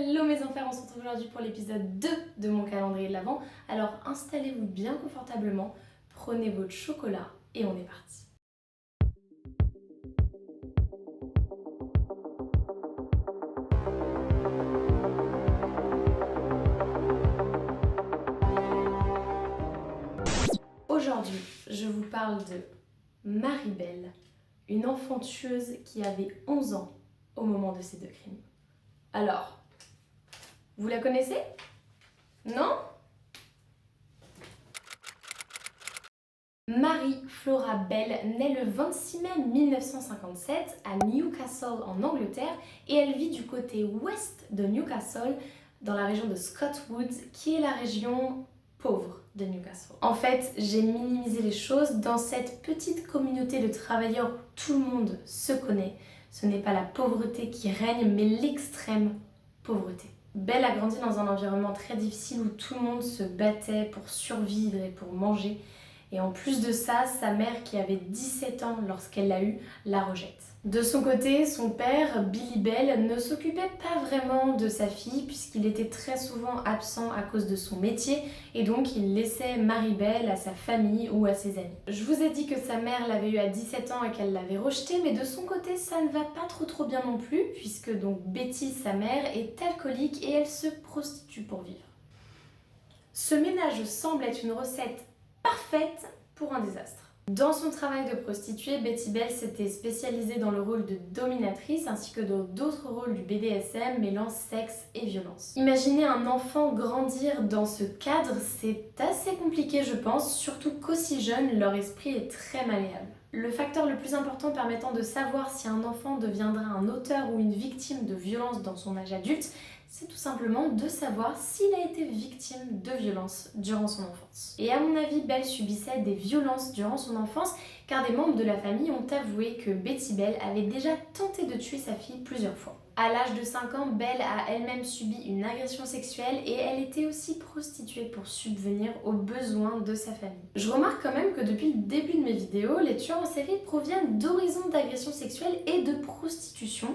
Hello mes enfers, on se retrouve aujourd'hui pour l'épisode 2 de mon calendrier de l'Avent. Alors installez-vous bien confortablement, prenez votre chocolat et on est parti. Aujourd'hui, je vous parle de Marie-Belle, une enfant tueuse qui avait 11 ans au moment de ces deux crimes. Alors, vous la connaissez? Non? Marie Flora Bell naît le 26 mai 1957 à Newcastle en Angleterre et elle vit du côté ouest de Newcastle dans la région de Scotwood qui est la région pauvre de Newcastle. En fait, j'ai minimisé les choses. Dans cette petite communauté de travailleurs où tout le monde se connaît, ce n'est pas la pauvreté qui règne mais l'extrême pauvreté. Belle a grandi dans un environnement très difficile où tout le monde se battait pour survivre et pour manger. Et en plus de ça, sa mère, qui avait 17 ans lorsqu'elle l'a eu, la rejette. De son côté, son père, Billy Bell, ne s'occupait pas vraiment de sa fille puisqu'il était très souvent absent à cause de son métier et donc il laissait Marie-Belle à sa famille ou à ses amis. Je vous ai dit que sa mère l'avait eu à 17 ans et qu'elle l'avait rejetée, mais de son côté, ça ne va pas trop bien non plus puisque donc Betty, sa mère, est alcoolique et elle se prostitue pour vivre. Ce ménage semble être une recette parfaite pour un désastre. Dans son travail de prostituée, Betty Bell s'était spécialisée dans le rôle de dominatrice ainsi que dans d'autres rôles du BDSM mêlant sexe et violence. Imaginez un enfant grandir dans ce cadre, c'est assez compliqué je pense, surtout qu'aussi jeune, leur esprit est très malléable. Le facteur le plus important permettant de savoir si un enfant deviendra un auteur ou une victime de violence dans son âge adulte, c'est tout simplement de savoir s'il a été victime de violences durant son enfance. Et à mon avis, Belle subissait des violences durant son enfance car des membres de la famille ont avoué que Betty Bell avait déjà tenté de tuer sa fille plusieurs fois. À l'âge de 5 ans, Belle a elle-même subi une agression sexuelle et elle était aussi prostituée pour subvenir aux besoins de sa famille. Je remarque quand même que depuis le début de mes vidéos, les tueurs en série proviennent d'horizons d'agression sexuelle et de prostitution.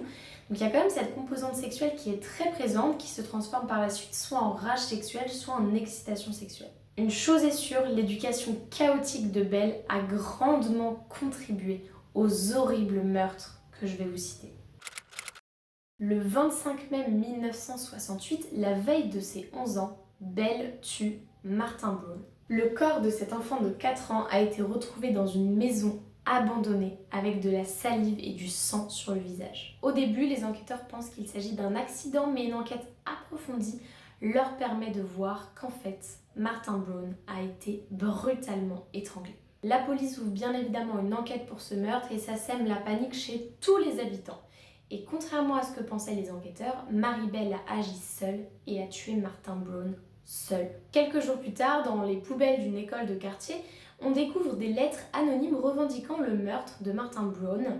Donc il y a quand même cette composante sexuelle qui est très présente, qui se transforme par la suite soit en rage sexuelle, soit en excitation sexuelle. Une chose est sûre, l'éducation chaotique de Belle a grandement contribué aux horribles meurtres que je vais vous citer. Le 25 mai 1968, la veille de ses 11 ans, Belle tue Martin Brown. Le corps de cet enfant de 4 ans a été retrouvé dans une maison abandonnée avec de la salive et du sang sur le visage. Au début, les enquêteurs pensent qu'il s'agit d'un accident, mais une enquête approfondie leur permet de voir qu'en fait, Martin Brown a été brutalement étranglé. La police ouvre bien évidemment une enquête pour ce meurtre et ça sème la panique chez tous les habitants. Et contrairement à ce que pensaient les enquêteurs, Marie-Belle a agi seule et a tué Martin Brown seule. Quelques jours plus tard, dans les poubelles d'une école de quartier, on découvre des lettres anonymes revendiquant le meurtre de Martin Brown.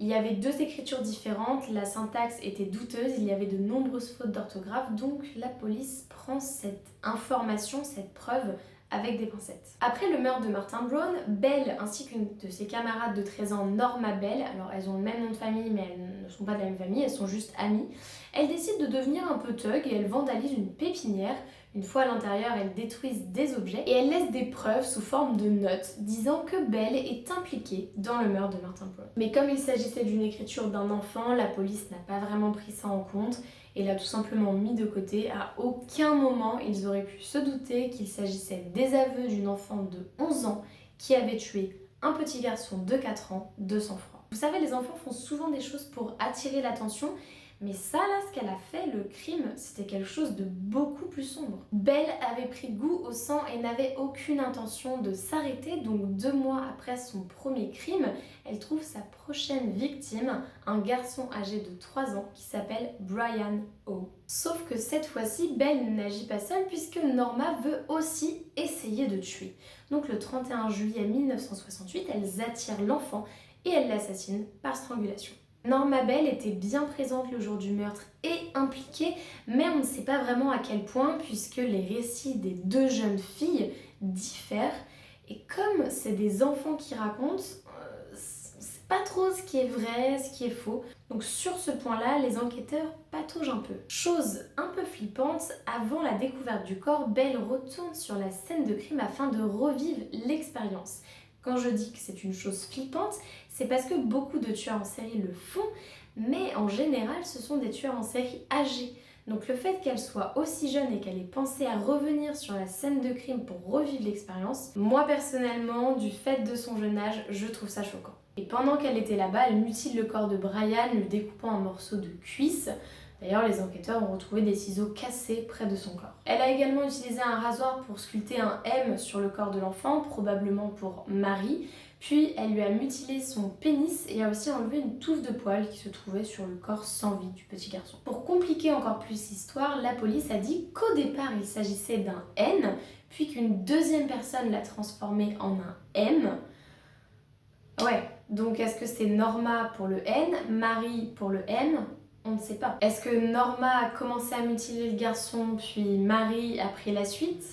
Il y avait 2 écritures différentes, la syntaxe était douteuse, il y avait de nombreuses fautes d'orthographe, donc la police prend cette information, cette preuve, avec des pincettes. Après le meurtre de Martin Brown, Belle ainsi qu'une de ses camarades de 13 ans, Norma Bell, alors elles ont le même nom de famille mais elles ne sont pas de la même famille, elles sont juste amies, elles décident de devenir un peu thug et elles vandalisent une pépinière. Une fois à l'intérieur, elles détruisent des objets et elles laissent des preuves sous forme de notes disant que Belle est impliquée dans le meurtre de Martin Brown. Mais comme il s'agissait d'une écriture d'un enfant, la police n'a pas vraiment pris ça en compte et l'a tout simplement mis de côté. À aucun moment ils auraient pu se douter qu'il s'agissait des aveux d'une enfant de 11 ans qui avait tué un petit garçon de 4 ans de sang-froid. Vous savez, les enfants font souvent des choses pour attirer l'attention, mais ça là, ce qu'elle a fait, le crime, c'était quelque chose de beaucoup plus sombre. Belle avait pris goût au sang et n'avait aucune intention de s'arrêter, donc 2 mois après son premier crime, elle trouve sa prochaine victime, un garçon âgé de 3 ans qui s'appelle Brian O. Sauf que cette fois-ci, Belle n'agit pas seule puisque Norma veut aussi essayer de tuer. Donc le 31 juillet 1968, elles attirent l'enfant et elles l'assassinent par strangulation. Norma Bell était bien présente le jour du meurtre et impliquée, mais on ne sait pas vraiment à quel point puisque les récits des 2 jeunes filles diffèrent et comme c'est des enfants qui racontent, c'est pas trop ce qui est vrai, ce qui est faux. Donc sur ce point-là, les enquêteurs pataugent un peu. Chose un peu flippante, avant la découverte du corps, Belle retourne sur la scène de crime afin de revivre l'expérience. Quand je dis que c'est une chose flippante, c'est parce que beaucoup de tueurs en série le font, mais en général, ce sont des tueurs en série âgés. Donc le fait qu'elle soit aussi jeune et qu'elle ait pensé à revenir sur la scène de crime pour revivre l'expérience, moi personnellement, du fait de son jeune âge, je trouve ça choquant. Et pendant qu'elle était là-bas, elle mutile le corps de Brian, le découpant en morceaux de cuisse. D'ailleurs, les enquêteurs ont retrouvé des ciseaux cassés près de son corps. Elle a également utilisé un rasoir pour sculpter un M sur le corps de l'enfant, probablement pour Marie. Puis elle lui a mutilé son pénis et a aussi enlevé une touffe de poils qui se trouvait sur le corps sans vie du petit garçon. Pour compliquer encore plus l'histoire, la police a dit qu'au départ il s'agissait d'un N, puis qu'une deuxième personne l'a transformé en un M. Ouais, donc est-ce que c'est Norma pour le N, Marie pour le M? On ne sait pas. Est-ce que Norma a commencé à mutiler le garçon, puis Marie a pris la suite?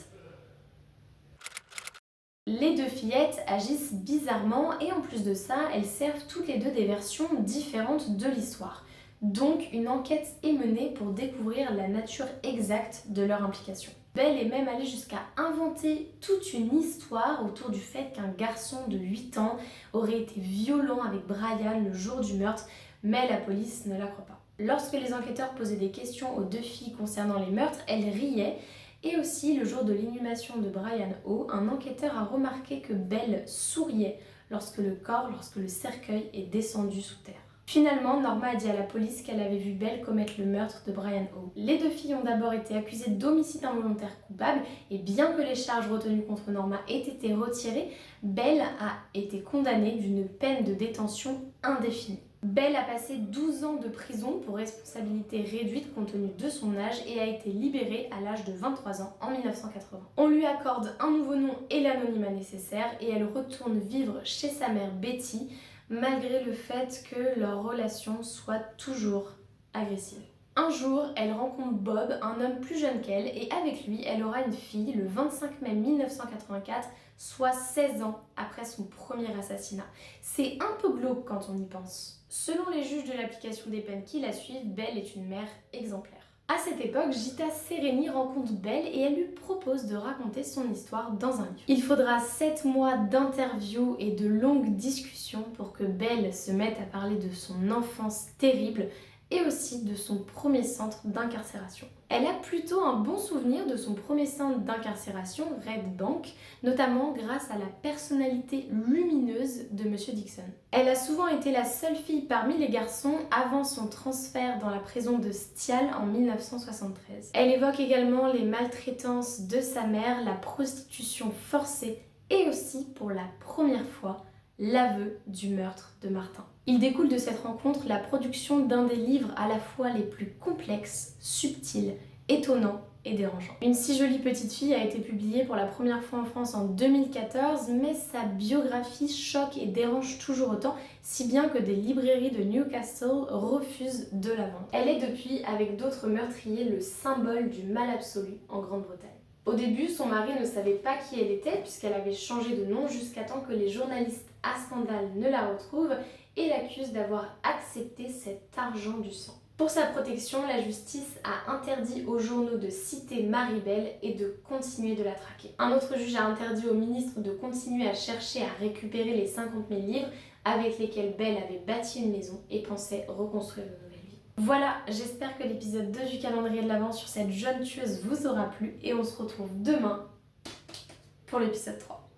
Les deux fillettes agissent bizarrement et en plus de ça, elles servent toutes les deux des versions différentes de l'histoire. Donc une enquête est menée pour découvrir la nature exacte de leur implication. Belle est même allée jusqu'à inventer toute une histoire autour du fait qu'un garçon de 8 ans aurait été violent avec Brian le jour du meurtre, mais la police ne la croit pas. Lorsque les enquêteurs posaient des questions aux deux filles concernant les meurtres, elles riaient. Et aussi, le jour de l'inhumation de Brian O, un enquêteur a remarqué que Belle souriait lorsque le cercueil est descendu sous terre. Finalement, Norma a dit à la police qu'elle avait vu Belle commettre le meurtre de Brian O. Les deux filles ont d'abord été accusées d'homicide involontaire coupable et bien que les charges retenues contre Norma aient été retirées, Belle a été condamnée d'une peine de détention indéfinie. Belle a passé 12 ans de prison pour responsabilité réduite compte tenu de son âge et a été libérée à l'âge de 23 ans en 1980. On lui accorde un nouveau nom et l'anonymat nécessaire et elle retourne vivre chez sa mère Betty malgré le fait que leur relation soit toujours agressive. Un jour, elle rencontre Bob, un homme plus jeune qu'elle, et avec lui, elle aura une fille le 25 mai 1984, soit 16 ans après son premier assassinat. C'est un peu glauque quand on y pense. Selon les juges de l'application des peines qui la suivent, Belle est une mère exemplaire. À cette époque, Gita Sereni rencontre Belle et elle lui propose de raconter son histoire dans un livre. Il faudra 7 mois d'interviews et de longues discussions pour que Belle se mette à parler de son enfance terrible et aussi de son premier centre d'incarcération. Elle a plutôt un bon souvenir de son premier centre d'incarcération, Red Bank, notamment grâce à la personnalité lumineuse de Monsieur Dixon. Elle a souvent été la seule fille parmi les garçons avant son transfert dans la prison de Stial en 1973. Elle évoque également les maltraitances de sa mère, la prostitution forcée et aussi, pour la première fois, l'aveu du meurtre de Martin. Il découle de cette rencontre la production d'un des livres à la fois les plus complexes, subtils, étonnants et dérangeants. Une si jolie petite fille a été publiée pour la première fois en France en 2014, mais sa biographie choque et dérange toujours autant, si bien que des librairies de Newcastle refusent de la vendre. Elle est depuis, avec d'autres meurtriers, le symbole du mal absolu en Grande-Bretagne. Au début, son mari ne savait pas qui elle était puisqu'elle avait changé de nom jusqu'à temps que les journalistes à scandale ne la retrouvent et l'accusent d'avoir accepté cet argent du sang. Pour sa protection, la justice a interdit aux journaux de citer Marie-Belle et de continuer de la traquer. Un autre juge a interdit au ministre de continuer à chercher à récupérer les 50 000 livres avec lesquels Belle avait bâti une maison et pensait reconstruire une nouvelle vie. Voilà, j'espère que l'épisode 2 du calendrier de l'Avent sur cette jeune tueuse vous aura plu et on se retrouve demain pour l'épisode 3.